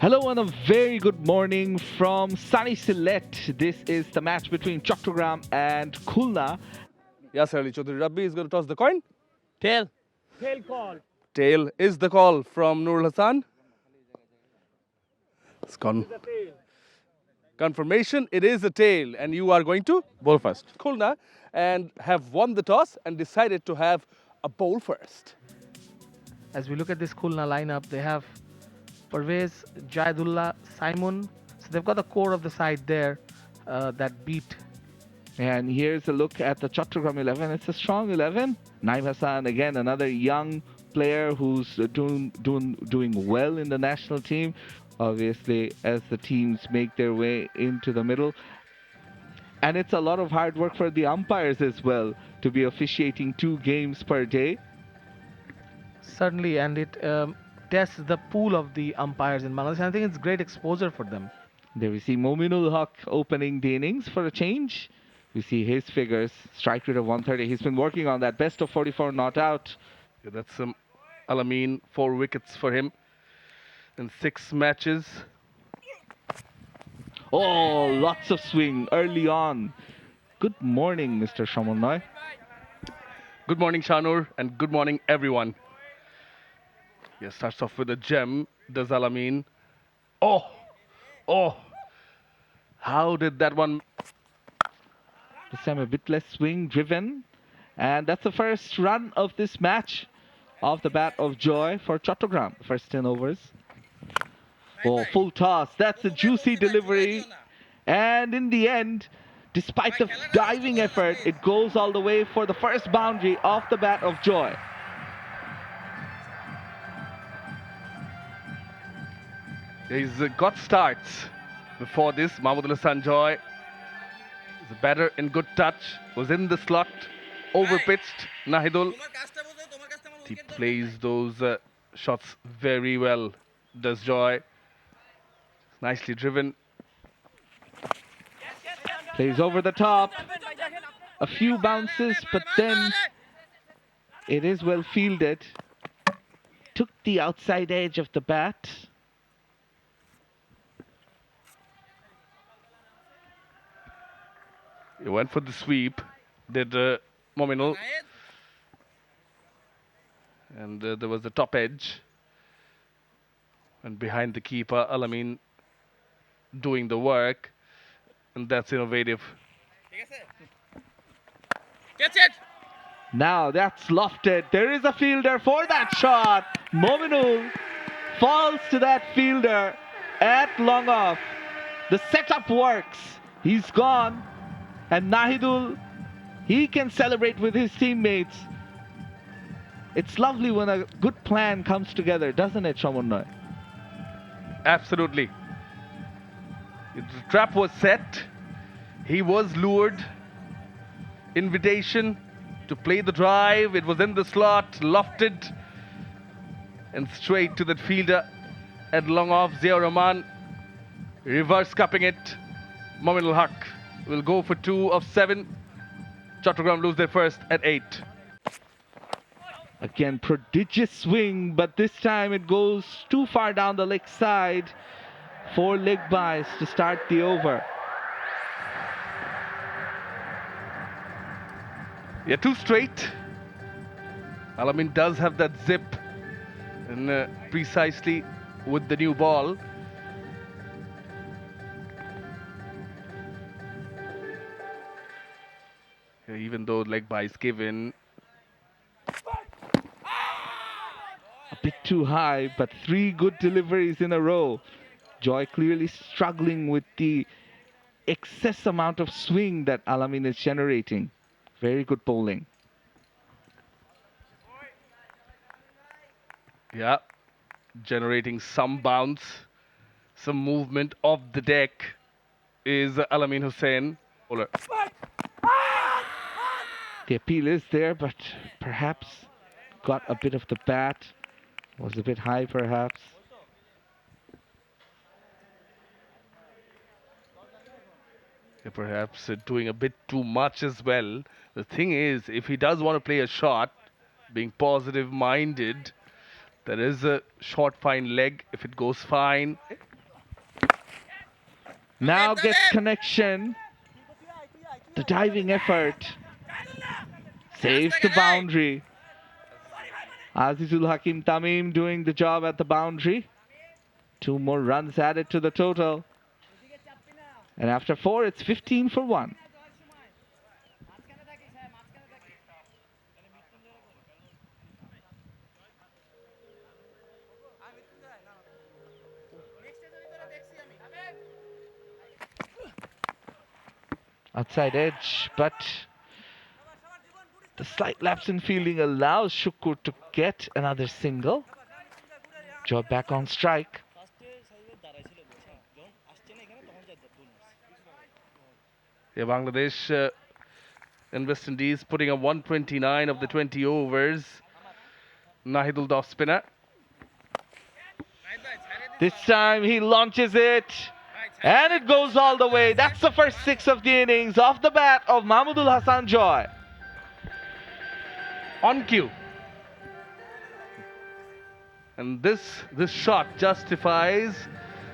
Hello and a very good morning from sunny Sylhet. This is the match between Chattogram and Khulna. Yes, Ali Chaudhary Rabbi is going to toss the coin. Tail. Tail is the call from Nurul Hassan. It's gone. Confirmation, it is a tail, and you are going to Ball first. Khulna and have won the toss and decided to have a bowl first. As we look at this Khulna lineup, they have Parvez, Jaidullah, Simon. So they've got the core of the side there that beat. And here's a look at the Chattogram 11. It's a strong 11. Naim Hassan, again, another young player who's doing well in the national team. Obviously, as the teams make their way into the middle. And it's a lot of hard work for the umpires as well to be officiating 2 games per day. Certainly, and it tests the pool of the umpires in Bangladesh. And I think it's great exposure for them. There we see Mominul Haq opening the innings for a change. We see his figures, strike rate of 130. He's been working on that. Best of 44 not out. Yeah, that's Alameen, 4 wickets for him in 6 matches. Oh, lots of swing early on. Good morning, Mr. Shamunnoy. Good morning, Shanur, and good morning, everyone. Yeah, starts off with a gem, does Alameen. Oh, how did that one? This time a bit less swing driven. And that's the first run of this match off the bat of Joy for Chattogram. First 10 overs. Oh, full toss. That's a juicy delivery. And in the end, despite the diving effort, it goes all the way for the first boundary off the bat of Joy. He's got starts before this. Mahmoud Hassan Joy is a batter in good touch. Was in the slot, overpitched. Nahidul. He plays those shots very well. Does Joy. Nicely driven. Plays over the top. A few bounces, but then it is well fielded. Took the outside edge of the bat. He went for the sweep. Did Mominul. And there was the top edge. And behind the keeper, Alameen doing the work. And that's innovative. Catch it. Now that's lofted. There is a fielder for that shot. Mominul falls to that fielder at long off. The setup works. He's gone. And Nahidul, he can celebrate with his teammates. It's lovely when a good plan comes together, doesn't it, Shamunnoy? Absolutely. The trap was set. He was lured. Invitation to play the drive. It was in the slot, lofted, and straight to that fielder at long off. Ziaur Rahman reverse cupping it. Mominul Haq will go for 2 of 7. Chattogram lose their first at 8. Again, prodigious swing, but this time it goes too far down the leg side. 4 leg byes to start the over. Yeah, 2 straight. Alameen does have that zip, and precisely with the new ball. Yeah, even though leg by is given. A bit too high, but 3 good deliveries in a row. Joy clearly struggling with the excess amount of swing that Alameen is generating. Very good bowling. Yeah, generating some bounce, some movement off the deck is Alameen Hussain. Bowler. The appeal is there, but perhaps got a bit of the bat. Was a bit high, perhaps. Yeah, perhaps doing a bit too much as well. The thing is, if he does want to play a shot, being positive-minded, there is a short fine leg if it goes fine. Now gets connection. The diving effort saves the boundary. Azizul Hakim Tamim doing the job at the boundary. 2 more runs added to the total. And after 4, it's 15 for 1. Outside edge, but the slight lapse in fielding allows Shukur to get another single. Joy back on strike. Yeah, Bangladesh and West Indies putting up 129 of the 20 overs. Nahidul the off spinner. This time he launches it. And it goes all the way. That's the first 6 of the innings off the bat of Mahmudul Hasan Joy. On cue. And this shot justifies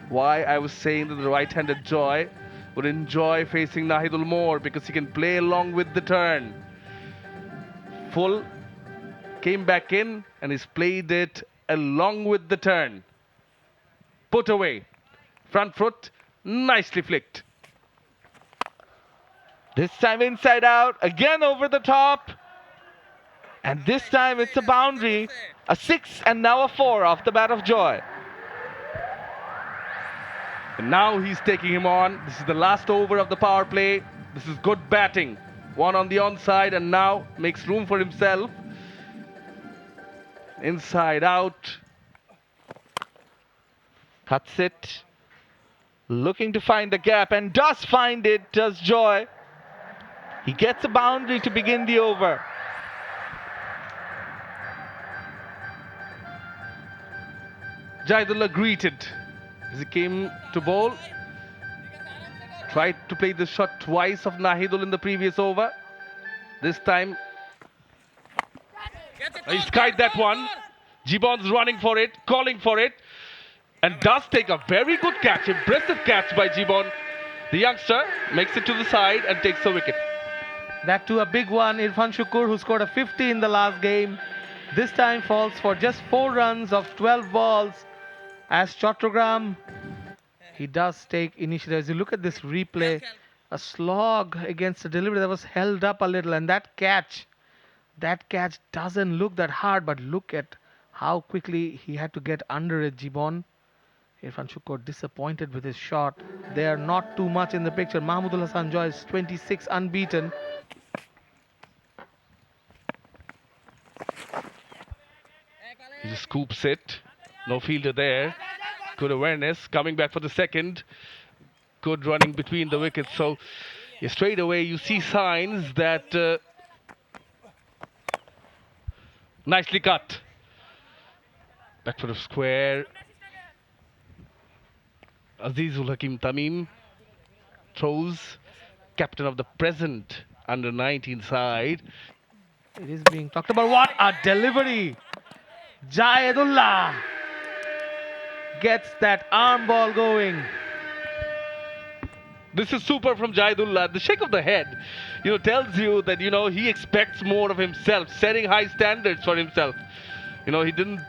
why I was saying that the right-handed Joy would enjoy facing Nahidul more, because he can play along with the turn. Full, came back in, and he's played it along with the turn. Put away. Front foot, nicely flicked. This time inside out, again over the top. And this time it's a boundary. A 6 and now a 4 off the bat of Joy. And now he's taking him on. This is the last over of the power play. This is good batting. 1 on the onside, and now makes room for himself. Inside out. Cuts it. Looking to find the gap, and does find it, does Joy. He gets a boundary to begin the over. Jaidullah greeted as he came to bowl. Tried to play the shot twice of Nahidul in the previous over. This time he skied that one. Jibon's running for it, calling for it, and does take a very good catch. Impressive catch by Jibon. The youngster makes it to the side and takes the wicket. That too a big one. Irfan Shukur, who scored a 50 in the last game, this time falls for just 4 runs of 12 balls. As Chattogram, he does take initiative. As you look at this replay, a slog against the delivery that was held up a little, and that catch doesn't look that hard, but look at how quickly he had to get under it, Jibon. Irfan Shukur disappointed with his shot. They are not too much in the picture. Mahmudul Hasan Joy is 26 unbeaten. He just scoops it. No fielder there. Good awareness. Coming back for the second. Good running between the wickets. So yeah, straight away you see signs that nicely cut. Back for the square. Azizul Hakim Tamim throws. Captain of the present under 19 side. It is being talked about. What a delivery! Jaidullah gets that arm ball going. This is super from Jaidullah. The shake of the head, tells you that, he expects more of himself, setting high standards for himself. He didn't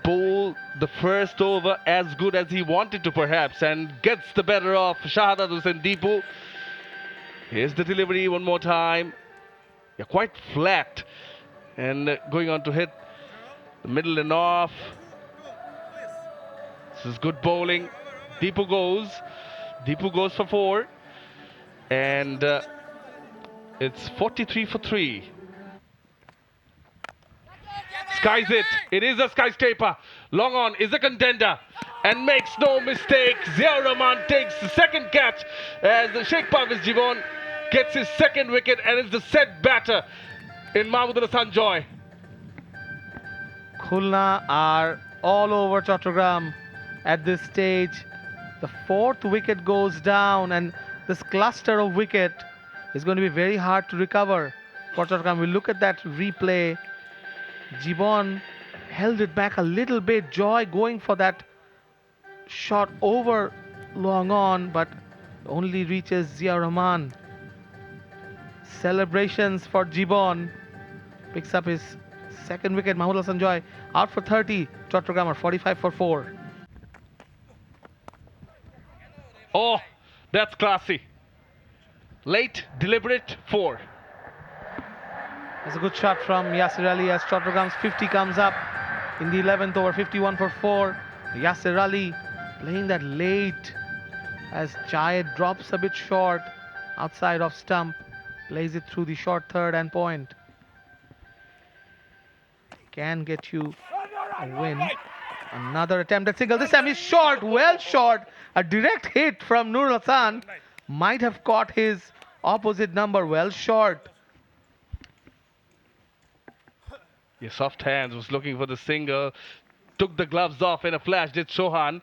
bowl the first over as good as he wanted to perhaps, and gets the better of Shahadat Hussain Deepu. Here's the delivery one more time. Yeah, quite flat, and going on to hit the middle and off. This is good bowling. Deepu goes for 4, and it's 43 for 3. Skies it. It is a skyscraper. Long on is a contender and makes no mistake. Ziaur Rahman takes the second catch as the Sheikh Parvez Jibon gets his second wicket and is the set batter in Mahmudul Hasan Joy. Khulna are all over Chattogram at this stage. The 4th wicket goes down, and this cluster of wicket is going to be very hard to recover for Chattogram. We look at that replay. Jibon held it back a little bit. Joy going for that shot over long on, but Only reaches Zia Rahman. Celebrations for Gibbon. Picks up his second wicket. Mahmood Sanjoy out for 30. Chattogram are 45 for 4. Oh, that's classy. Late, deliberate 4. That's a good shot from Yasir Ali as Chattogam's 50 comes up in the 11th over, 51 for 4. Yasir Ali playing that late as Jayed drops a bit short outside of stump. Plays it through the short third and point. Can get you a win. Another attempt at single. This time is short, well short. A direct hit from Nur Hassan might have caught his opposite number well short. Yeah, soft hands was looking for the single. Took the gloves off in a flash, did Sohan.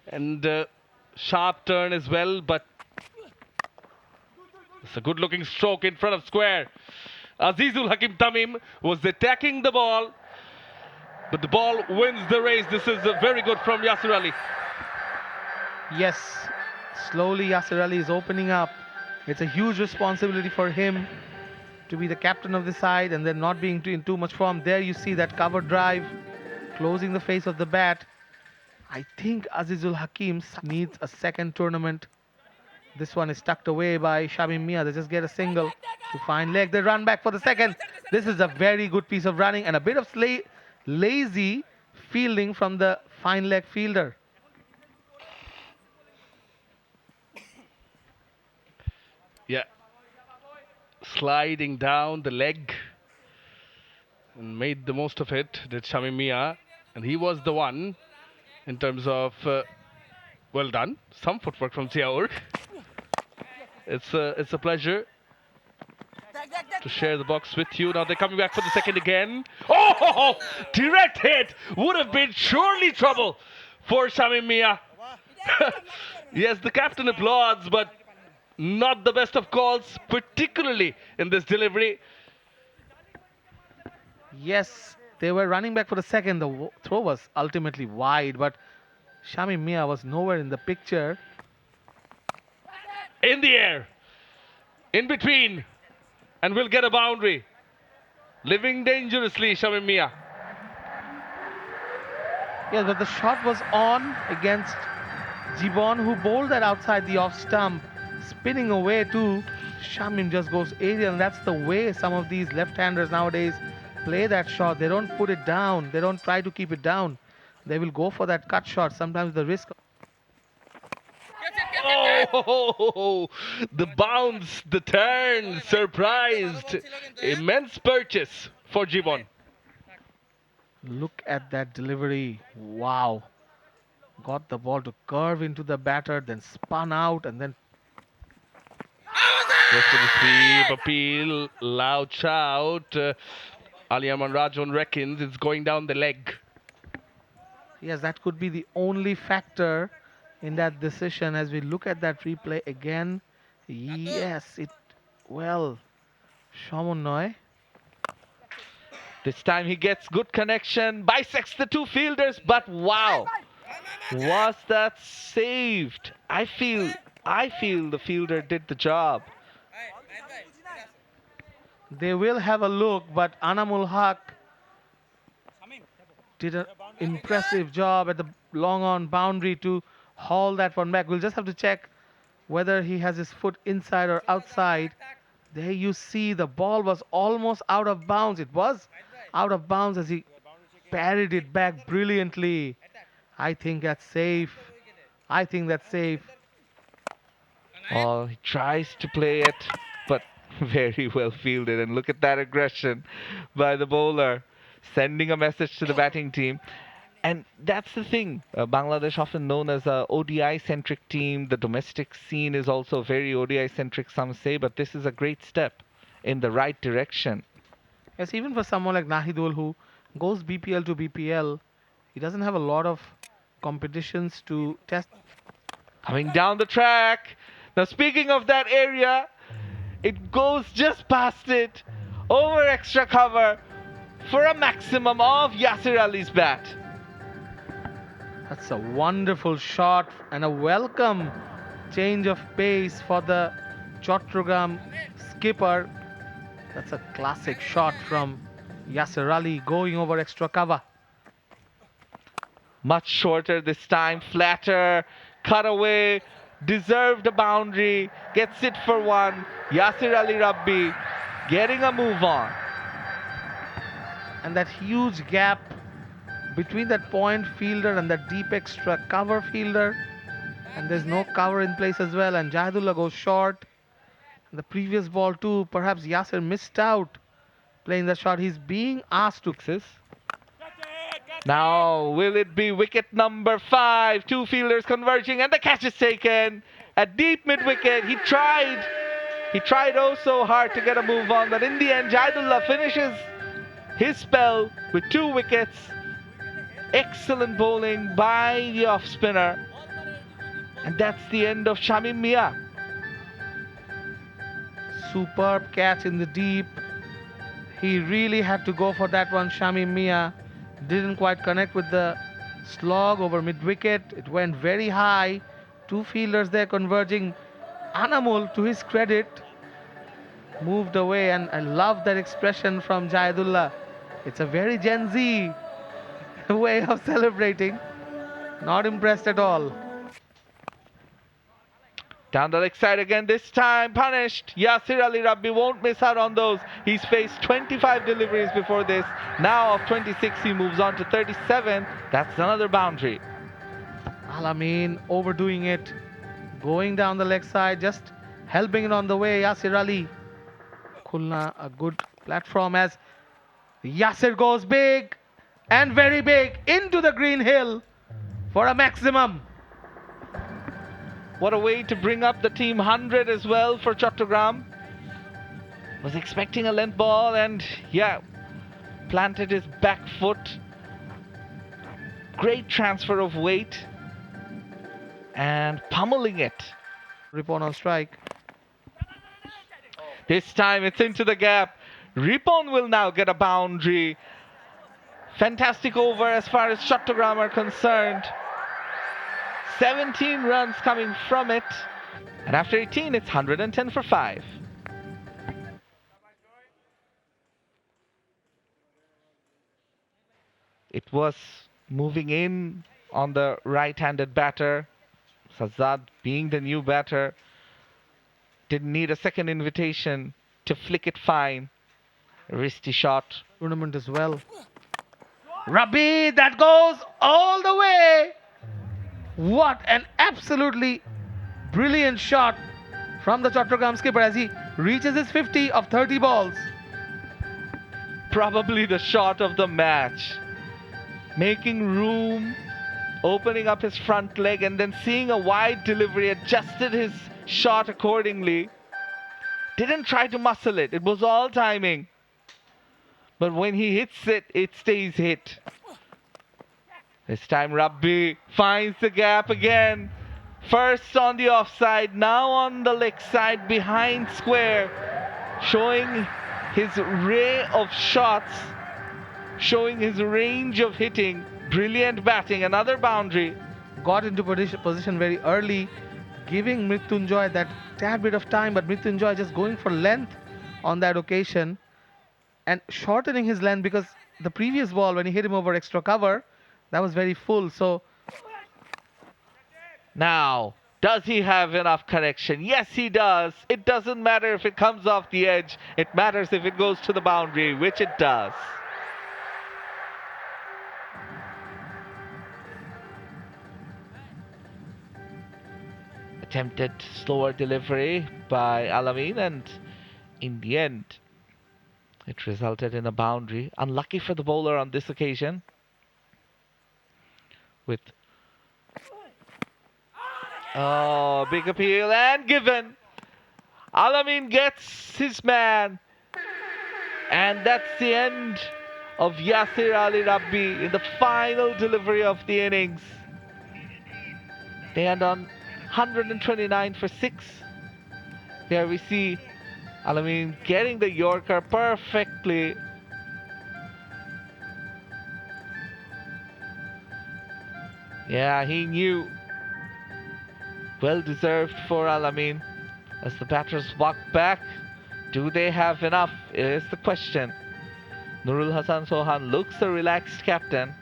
And sharp turn as well, but it's a good looking stroke in front of square. Azizul Hakim Tamim was attacking the ball, but the ball wins the race. This is very good from Yasir Ali. Yes, slowly Yasir Ali is opening up. It's a huge responsibility for him to be the captain of the side and then not being in too much form. There you see that cover drive, closing the face of the bat. I think Azizul Hakim needs a second tournament. This one is tucked away by Shamim Mia. They just get a single to find leg. They run back for the second. This is a very good piece of running and a bit of lazy fielding from the fine leg fielder. Yeah, sliding down the leg and made the most of it, did Shamim Mia. And he was the one in terms of, well done, some footwork from Ziaur. It's a pleasure to share the box with you. Now they're coming back for the second again. Oh, direct hit would have been surely trouble for Shamim Mia. Yes, the captain applauds, but not the best of calls, particularly in this delivery. Yes, they were running back for the second. The throw was ultimately wide, but Shamim Mia was nowhere in the picture. In the air, in between, and will get a boundary. Living dangerously, Shamim Mia. Yes, but the shot was on against Gibbon, who bowled that outside the off stump, spinning away too. Shamim just goes aerial, and that's the way some of these left-handers nowadays play that shot. They don't put it down. They don't try to keep it down. They will go for that cut shot. Sometimes the risk. Oh, the bounce, the turn, surprised. Immense purchase for Gibbon. Look at that delivery. Wow. Got the ball to curve into the batter, then spun out, and then Goes for the sweep, appeal, loud shout. Ali Aman Rajon reckons it's going down the leg. yes, that could be the only factor in that decision as we look at that replay again. Yes, well, Shamunnoy. This time he gets good connection, bisects the two fielders, but wow, was that saved? I feel the fielder did the job. They will have a look, but Anamul Haq did an impressive job at the long on boundary to haul that one back. We'll just have to check whether he has his foot inside or outside. There you see the ball was almost out of bounds. It was out of bounds as he parried it back brilliantly. I think that's safe. I think that's safe. Oh, he tries to play it, but very well fielded. And look at that aggression by the bowler, sending a message to the batting team. And that's the thing. Bangladesh often known as a ODI-centric team. The domestic scene is also very ODI-centric, some say, but this is a great step in the right direction. Yes, even for someone like Nahidul who goes BPL to BPL, he doesn't have a lot of competitions to test. Coming down the track. Now, speaking of that area, it goes just past it, over extra cover, for a maximum of Yasir Ali's bat. That's a wonderful shot and a welcome change of pace for the Chattogram skipper. That's a classic shot from Yasir Ali going over extra cover. Much shorter this time, flatter, cut away, deserved a boundary, gets it for one. Yasir Ali Rabbi getting a move on. And that huge gap between that point fielder and that deep extra cover fielder. And there's no cover in place as well. And Jahidullah goes short. And the previous ball too, perhaps Yasir missed out playing the shot. He's being asked to. Now, will it be wicket number 5? Two fielders converging and the catch is taken. At deep mid-wicket, he tried oh so hard to get a move on, but in the end, Jahidullah finishes his spell with 2 wickets. Excellent bowling by the off-spinner. And that's the end of Shamim Mia. Superb catch in the deep. He really had to go for that one. Shamim Mia didn't quite connect with the slog over mid-wicket. It went very high. 2 fielders there converging. Anamul, to his credit, moved away, and I love that expression from Jahidullah. It's a very Gen Z way of celebrating. Not impressed at all. Down the leg side again, this time punished. Yasir Ali Rabbi won't miss out on those. He's faced 25 deliveries before this. Now of 26, he moves on to 37. That's another boundary. Alameen overdoing it. Going down the leg side, just helping it on the way. Yasir Ali. Khulna, a good platform as Yasir goes big and very big into the green hill for a maximum. What a way to bring up the team 100 as well for Chattogram. Was expecting a length ball and yeah, planted his back foot. Great transfer of weight and pummeling it. Ripon on strike. This time it's into the gap. Ripon will now get a boundary. Fantastic over as far as Chattogram are concerned. 17 runs coming from it. And after 18, it's 110 for 5. It was moving in on the right-handed batter. Sazad, being the new batter, didn't need a second invitation to flick it fine. Wristy shot. Tournament as well. Rabbi, that goes all the way. What an absolutely brilliant shot from the Chattogram skipper as he reaches his 50 of 30 balls. Probably the shot of the match. Making room, opening up his front leg and then seeing a wide delivery, adjusted his shot accordingly. Didn't try to muscle it. It was all timing. But when he hits it, it stays hit. This time Rabbi finds the gap again. First on the offside, now on the leg side behind square. Showing his array of shots. Showing his range of hitting. Brilliant batting, another boundary. Got into position very early, giving Mrityunjoy that tad bit of time, but Mrityunjoy just going for length on that occasion and shortening his length because the previous ball when he hit him over extra cover, that was very full. So now, does he have enough connection? Yes, he does. It doesn't matter if it comes off the edge. It matters if it goes to the boundary, which it does. Attempted slower delivery by Alameen, and in the end, it resulted in a boundary. Unlucky for the bowler on this occasion. With big appeal and given. Alameen gets his man. And that's the end of Yasir Ali Rabbi in the final delivery of the innings. They end on 129 for 6. Here we see Alameen getting the Yorker perfectly. Yeah, he knew Well deserved for Al Amin. As the batters walk back, do they have enough? Is the question. Nurul Hassan Sohan looks a relaxed captain.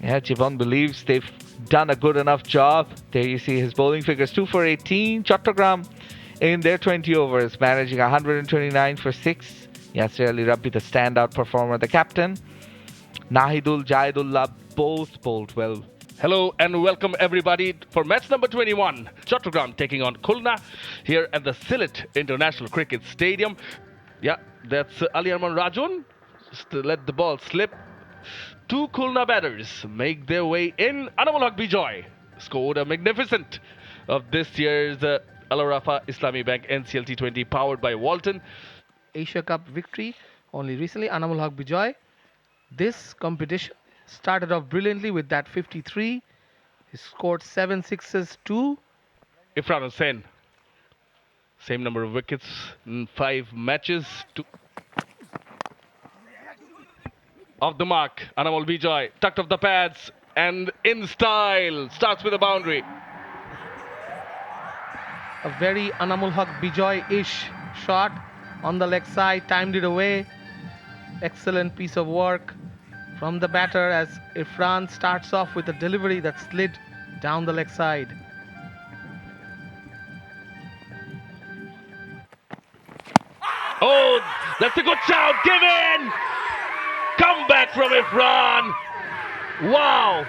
Yeah, Jibon believes they've done a good enough job. There you see his bowling figures: 2 for 18. Chattogram in their 20 overs, managing 129 for 6. Yasir Ali Rabbi, the standout performer, the captain. Nahidul, Jaidullah both bowled well. Hello and welcome everybody for match number 21. Chattogram taking on Khulna here at the Sylhet International Cricket Stadium. Yeah, that's Ali Arman Rajun. Just to let the ball slip. Two Khulna batters make their way in. Anamul Haq Bijoy scored a magnificent of this year's Al Arafa Islami Bank NCL T20 powered by Walton. Asia Cup victory only recently. Anamul Haq Bijoy. This competition started off brilliantly with that 53. He scored 7 sixes, 2. Ifran Hussain, same number of wickets in 5 matches. Off the mark, Anamul Bijoy tucked off the pads and in style starts with a boundary. A very Anamul Haq Bijoy-ish shot on the leg side, timed it away. Excellent piece of work from the batter as Irfan starts off with a delivery that slid down the leg side. Oh, that's a good shout. Give in. Come back from Ifran. Wow.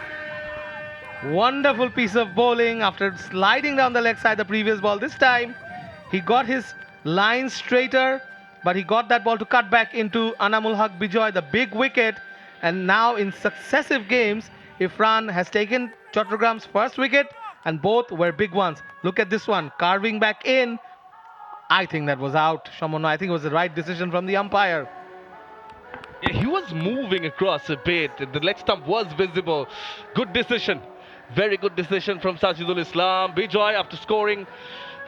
Wonderful piece of bowling after sliding down the leg side the previous ball. This time he got his line straighter, but he got that ball to cut back into Anamul Haq Bijoy, the big wicket. And now in successive games, Ifran has taken Chattogram's first wicket and both were big ones. Look at this one, carving back in. I think that was out, Shamono. I think it was the right decision from the umpire. Yeah, he was moving across a bit. The leg stump was visible. Good decision. Very good decision from Sajidul Islam. Bijoy, after scoring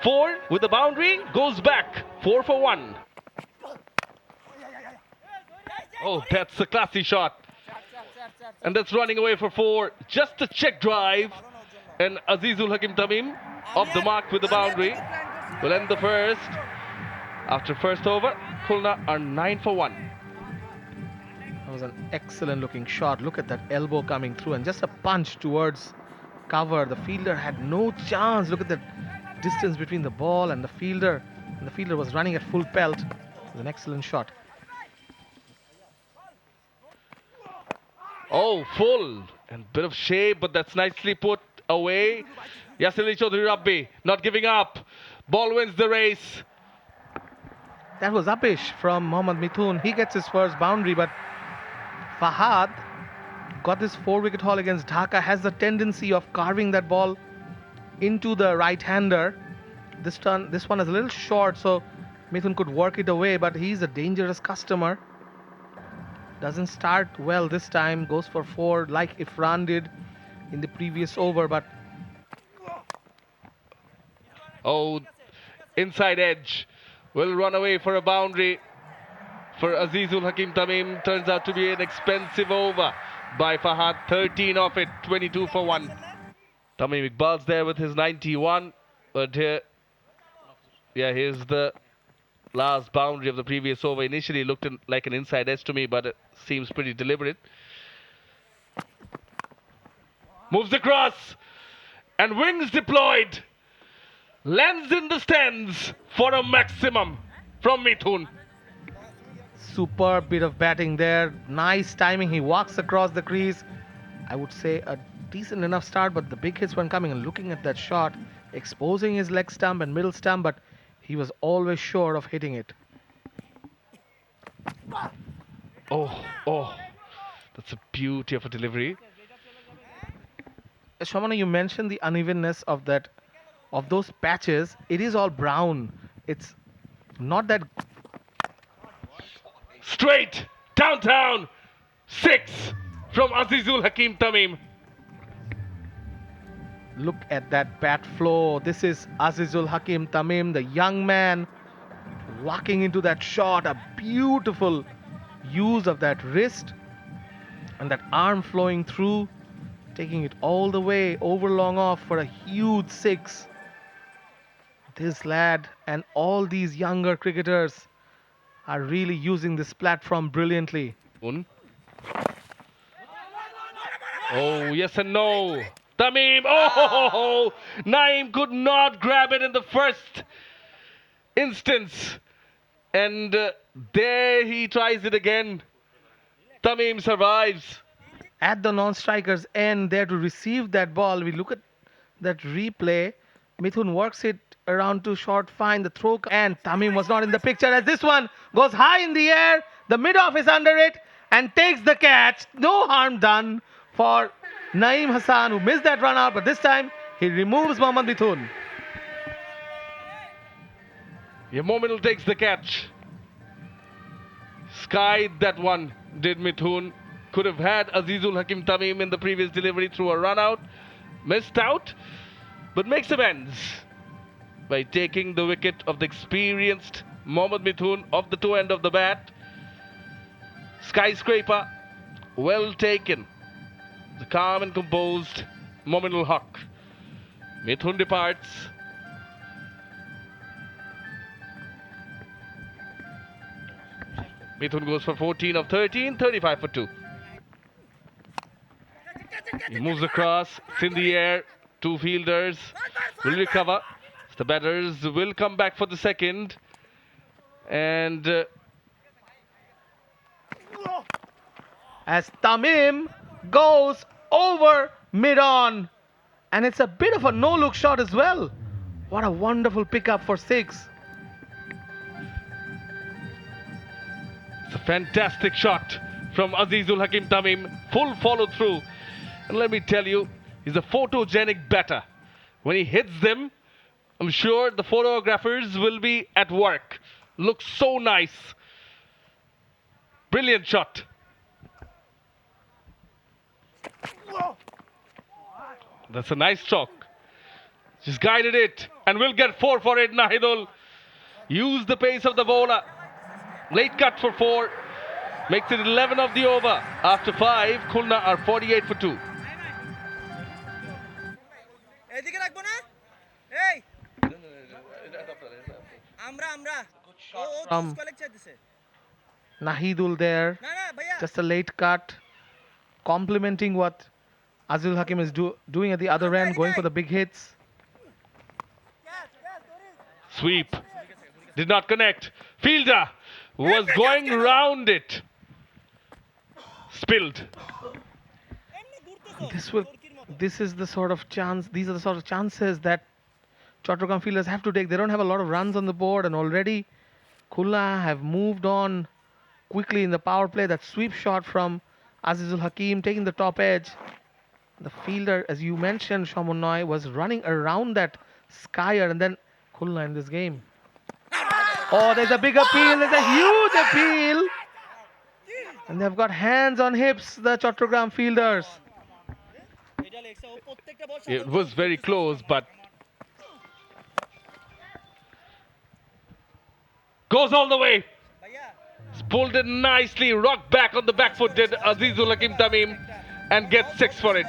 4 with the boundary, goes back 4 for 1. Oh, that's a classy shot. And that's running away for 4. Just a check drive. And Azizul Hakim Tamim off the mark with the boundary. Will end the first. After first over, Khulna are 9 for 1. That was an excellent looking shot. Look at that elbow coming through and just a punch towards cover. The fielder had no chance. Look at the distance between the ball and the fielder. And the fielder was running at full pelt. It was an excellent shot. Oh, full and bit of shape, but that's nicely put away. Yasir Ali Chaudhry Rabbi not giving up. Ball wins the race. That was uppish from Mohammad Mithun. He gets his first boundary, but Fahad got this 4-wicket haul against Dhaka, has the tendency of carving that ball into the right-hander. This one is a little short, so Mithun could work it away, but he's a dangerous customer. Doesn't start well this time, goes for 4 like Ifran did in the previous over, but Oh, inside edge. Will run away for a boundary for Azizul Hakim Tamim. Turns out to be an expensive over by Fahad. 13 off it, 22 for 1. Tamim Iqbal's there with his 91. But here, yeah, here's the last boundary of the previous over. Initially looked like an inside edge to me, but it seems pretty deliberate. Moves across and wings deployed. Lands in the stands for a maximum from Mithun. superb bit of batting there. Nice timing. He walks across the crease. I would say a decent enough start, but the big hits weren't coming. And looking at that shot, exposing his leg stump and middle stump, but he was always sure of hitting it. Oh, that's a beauty of a delivery. Shomana, you mentioned the unevenness of those patches. It is all brown. It's not that. Straight downtown, 6 from Azizul Hakim Tamim. Look at that bat flow. This is Azizul Hakim Tamim, the young man, walking into that shot. A beautiful use of that wrist and that arm flowing through. taking it all the way over long off for a huge six. This lad and all these younger cricketers are really using this platform brilliantly. Un. Oh, yes and no. Tamim. Oh, Naeem could not grab it in the first instance. And there he tries it again. Tamim survives. At the non-striker's end there to receive that ball, we look at that replay. Mithun works it around to short fine the throw, and Tamim was not in the picture as this one goes high in the air. The mid-off is under it and takes the catch. No harm done for Naeem Hassan, who missed that run out, but this time he removes Mohammad Mithun. Yeah, Mominul takes the catch. Skied that one, did Mithun. Could have had Azizul Hakim Tamim in the previous delivery through a run out. Missed out, but makes amends by taking the wicket of the experienced Mohammad Mithun off the toe end of the bat. Skyscraper, well taken. The calm and composed Mominul Haq. Mithun departs. Mithun goes for 14 of 13, 35 for 2. He moves across, it's in the air. Two fielders will recover. The batters will come back for the second. And As Tamim goes over mid-on, and it's a bit of a no-look shot as well. What a wonderful pickup for 6. it's a fantastic shot from Azizul Hakim Tamim. Full follow through. And let me tell you, he's a photogenic batter. When he hits them, I'm sure the photographers will be at work. Looks so nice. Brilliant shot. That's a nice stroke. Just guided it and will get 4 for it, Nahidul. Use the pace of the bowler. Late cut for 4. Makes it 11 of the over. After 5, Khulna are 48 for 2. From Nahidul there, just a late cut, complementing what Azizul Hakim is doing at the other end, going for the big hits. Sweep. Did not connect. Fielder was going round it. Spilled. This is the sort of chance. These are the sort of chances that Chattogram fielders have to take. They don't have a lot of runs on the board, and already Khulna have moved on quickly in the power play. That sweep shot from Azizul Hakim taking the top edge. The fielder, as you mentioned, Shamun Noy, was running around that skyer, and then Khulna in this game. Oh, there's a big appeal. There's a huge appeal. And they've got hands on hips, the Chattogram fielders. It was very close, but goes all the way. It's pulled it nicely. Rocked back on the back foot did Azizul Hakim Tamim and gets 6 for it.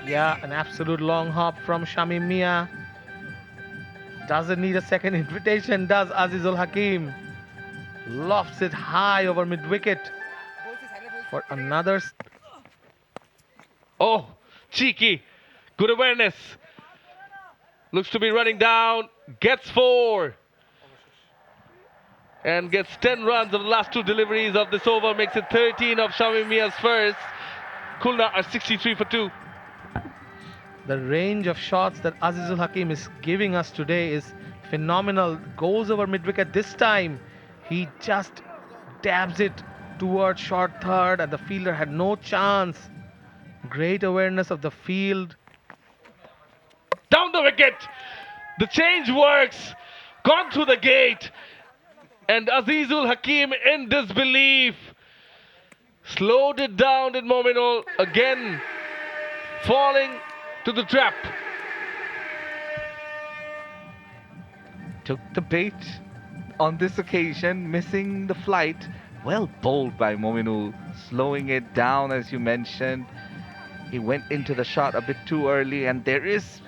Yeah, an absolute long hop from Shamim Mia. Doesn't need a second invitation, does Azizul Hakim. Lofts it high over mid-wicket for another. Oh, cheeky. Good awareness. Looks to be running down. Gets 4. And gets 10 runs of the last 2 deliveries of this over. Makes it 13 of Shamim Mia's first. Khulna are 63 for 2. The range of shots that Azizul Hakim is giving us today is phenomenal. Goes over mid-wicket this time. He just dabs it towards short third, and the fielder had no chance. Great awareness of the field. Down the wicket. The change works. Gone through the gate. And Azizul Hakim in disbelief. Slowed it down, did Mominul. Again, falling to the trap. Took the bait on this occasion, missing the flight. Well bowled by Mominul, slowing it down as you mentioned. He went into the shot a bit too early, and there is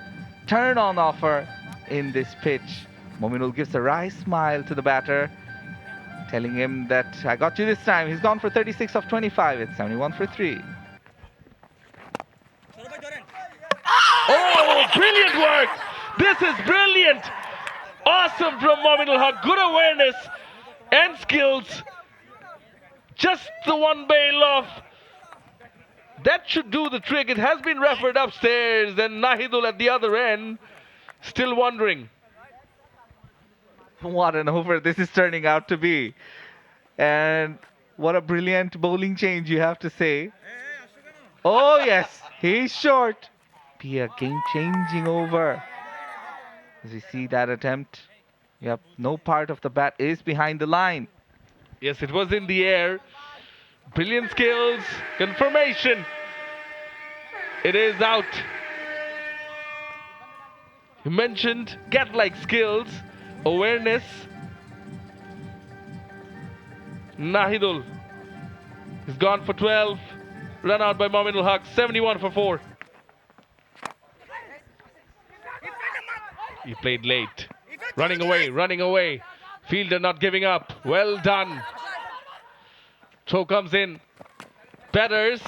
turn on offer in this pitch. Mominul gives a wry smile to the batter, telling him that I got you this time. He's gone for 36 of 25. It's 71 for 3. Oh, brilliant work! This is brilliant! Awesome from Mominul Haq. Good awareness and skills. Just the one bail off. That should do the trick. It has been refereed upstairs, and Nahidul at the other end still wondering. What an over this is turning out to be. And what a brilliant bowling change, you have to say. Oh, yes, he's short. Be a game-changing over. As we see that attempt. Yep, no part of the bat is behind the line. Yes, it was in the air. Brilliant skills. Confirmation. It is out. You mentioned cat-like skills, awareness. Nahidul is gone for 12. Run out by Mominul Haq. 71 for 4. He played late. Running away, running away. Fielder not giving up. Well done. Throw comes in. Batters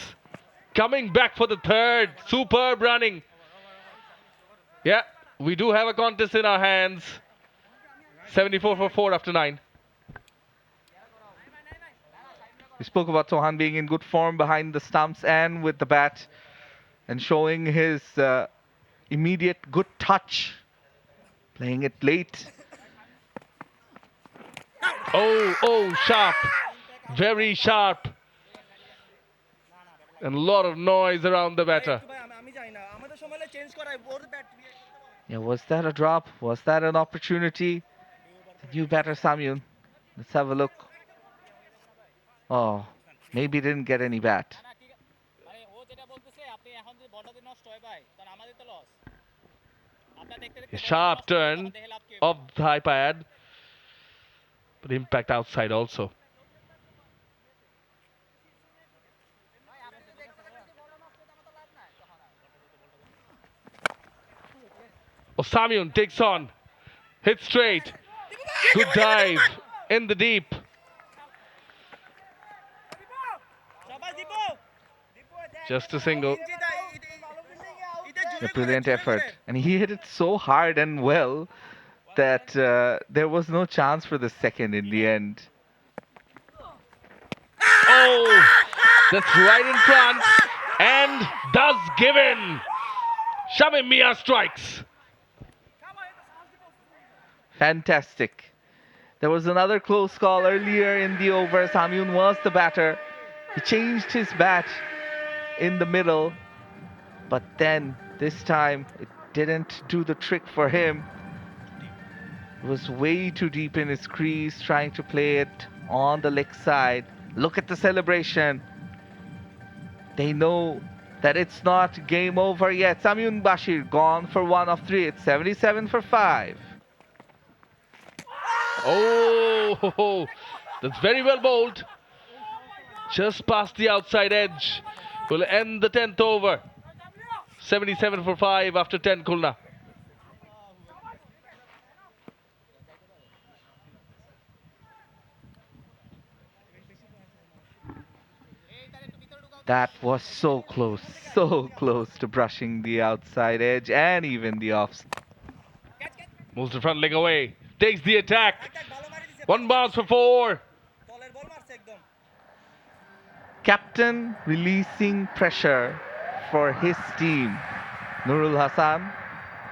coming back for the third. Superb running. Yeah, we do have a contest in our hands. 74 for 4 after 9. We spoke about Sohan being in good form behind the stumps and with the bat, and showing his immediate good touch. Playing it late. Oh, sharp. Very sharp. And a lot of noise around the batter. Yeah, was that a drop? Was that an opportunity? The new batter, Samyun. Let's have a look. Oh, maybe didn't get any bat. A sharp turn of the high pad. But impact outside also. Samyun takes on. Hit straight. Good dive in the deep. Just a single. A brilliant effort. And he hit it so hard and well that there was no chance for the second in the end. Oh, that's right in front. And does give in. Shamim Mia strikes. Fantastic. There was another close call earlier in the over. Samyun was the batter. He changed his bat in the middle, but then this time it didn't do the trick for him. It was way too deep in his crease, trying to play it on the leg side. Look at the celebration. They know that it's not game over yet. Samyun Bashir gone for 1 of 3. It's 77 for 5. Oh, that's very well bowled. Just past the outside edge. Will end the 10th over. 77 for 5 after 10, Khulna. That was so close to brushing the outside edge and even the off. Moves the front leg away. Takes the attack. One bounce for 4. Captain releasing pressure for his team. Nurul Hassan,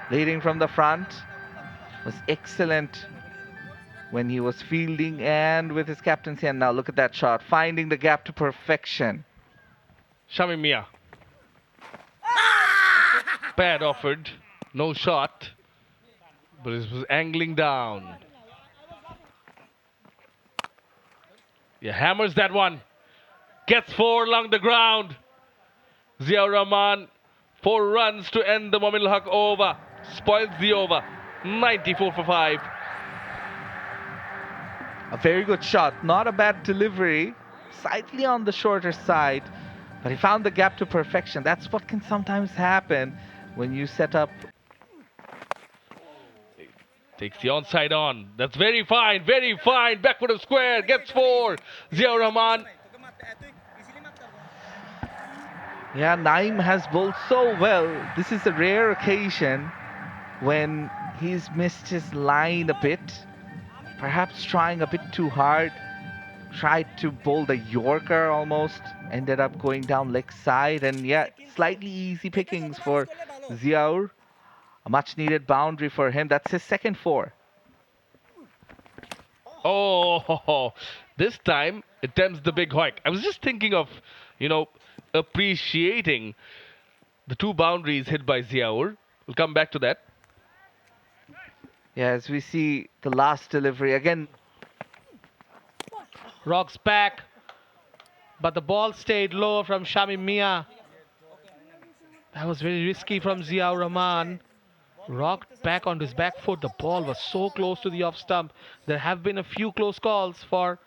leading from the front, was excellent when he was fielding and with his captaincy. And now look at that shot, finding the gap to perfection. Shamim Mia. Pad offered. No shot. But it was angling down. Yeah, hammers that one. Gets 4 along the ground. Ziaur Rahman, 4 runs to end the Mominul Haq over. Spoils the over. 94 for 5. A very good shot, not a bad delivery, slightly on the shorter side, But he found the gap to perfection. That's what can sometimes happen when you set up. Takes the onside on. That's very fine, very fine. Backward of square, gets 4. Ziaur Rahman. Yeah, Naeem has bowled so well. This is a rare occasion when he's missed his line a bit. Perhaps trying a bit too hard. Tried to bowl the Yorker almost. Ended up going down leg side. And yeah, slightly easy pickings for Ziaur. A much needed boundary for him. That's his second 4. Oh, this time attempts the big hoik. I was just thinking of, appreciating the 2 boundaries hit by Ziaur. We'll come back to that. Yeah, as we see the last delivery again. Rocks back, but the ball stayed low from Shamim Mia. That was very risky from Ziaur Rahman. Rocked back onto his back foot. The ball was so close to the off stump. There have been a few close calls for.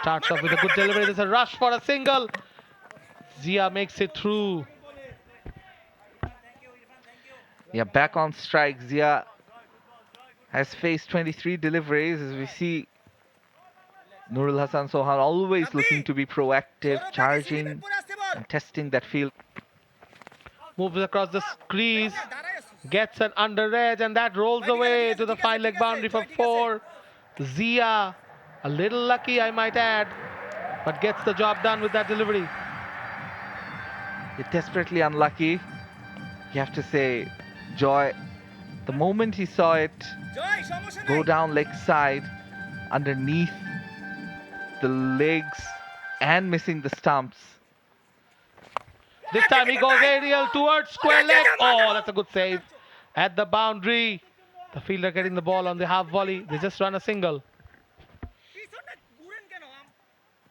Starts off with a good delivery. There's a rush for a single. Zia makes it through. Yeah, back on strike. Zia has faced 23 deliveries as we see Nurul Hassan Sohan always looking to be proactive, charging and testing that field. Moves across the crease. Gets an under edge and that rolls away to the 5 leg boundary for 4. Zia, a little lucky I might add, but gets the job done with that delivery. Desperately unlucky. You have to say, Joy, the moment he saw it go down leg side, underneath the legs and missing the stumps. This time he goes aerial towards square leg. Oh, that's a good save. At the boundary. The fielder getting the ball on the half volley. They just run a single.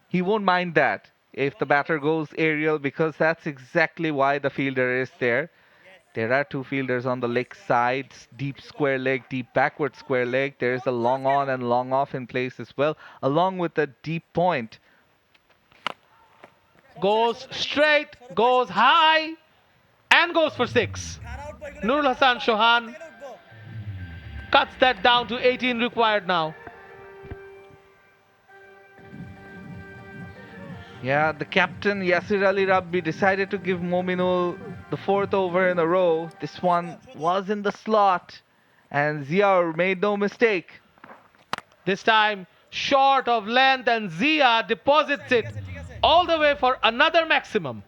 He won't mind that if the batter goes aerial because that's exactly why the fielder is there. There are 2 fielders on the leg side, deep square leg, deep backward square leg. There's a long on and long off in place as well, along with a deep point. Goes straight, goes high, and goes for 6. Nurul Hassan Sohan cuts that down to 18 required now. Yeah, the captain Yasir Ali Rabbi decided to give Mominul the 4th over in a row. This one was in the slot and Ziaur made no mistake. This time short of length and Zia deposits it all the way for another maximum.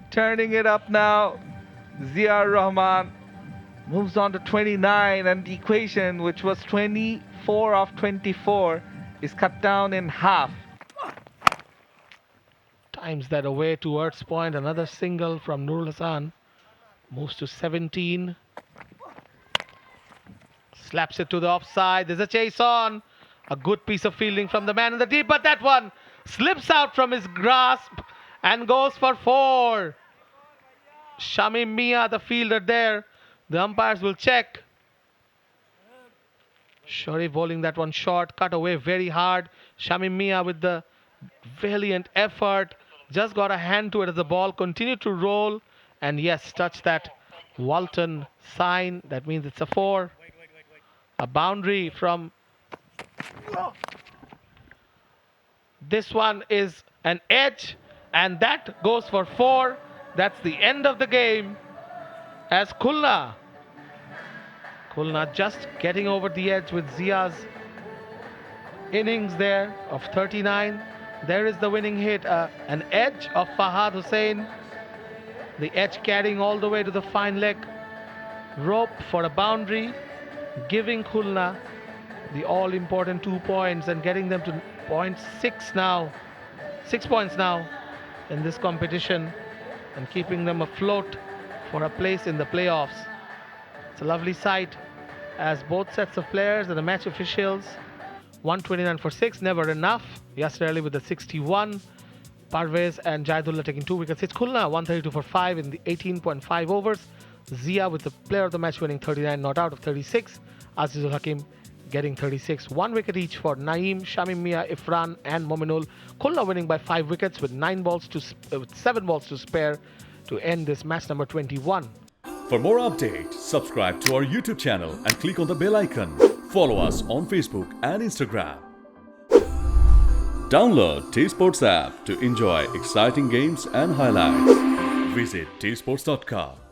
Turning it up now, Ziaur Rahman moves on to 29 and the equation, which was 24 of 24, is cut down in half. Times that away towards point. Another single from Nurul Hassan. Moves to 17. Slaps it to the offside. There's a chase on. A good piece of fielding from the man in the deep, but that one slips out from his grasp and goes for 4. Shamim Mia, the fielder there. The umpires will check. Sharif bowling that one short, cut away very hard. Shamim Mia with the valiant effort. Just got a hand to it as the ball continued to roll. And yes, touch that Walton sign. That means it's a 4. A boundary from... This one is an edge. And that goes for 4. That's the end of the game. As Khulna just getting over the edge with Zia's innings there of 39. There is the winning hit, an edge of Fahad Hussain. The edge carrying all the way to the fine leg rope for a boundary, giving Khulna the all-important 2 points and getting them to point 6 now. 6 points now in this competition and keeping them afloat for a place in the playoffs. It's a lovely sight as both sets of players and the match officials, 129 for 6, never enough. Yasir Ali with the 61. Parvez and Jaidullah taking 2 wickets. It's Khulna 132 for 5 in the 18.5 overs. Zia with the player of the match winning 39 not out of 36. Azizul Hakim getting 36. 1 wicket each for Naeem, Shamim Mia, Ifran, and Mominul. Khulna winning by 5 wickets with 7 balls to spare to end this match number 21. For more updates, subscribe to our YouTube channel and click on the bell icon. Follow us on Facebook and Instagram. Download T Sports app to enjoy exciting games and highlights. Visit tsports.com.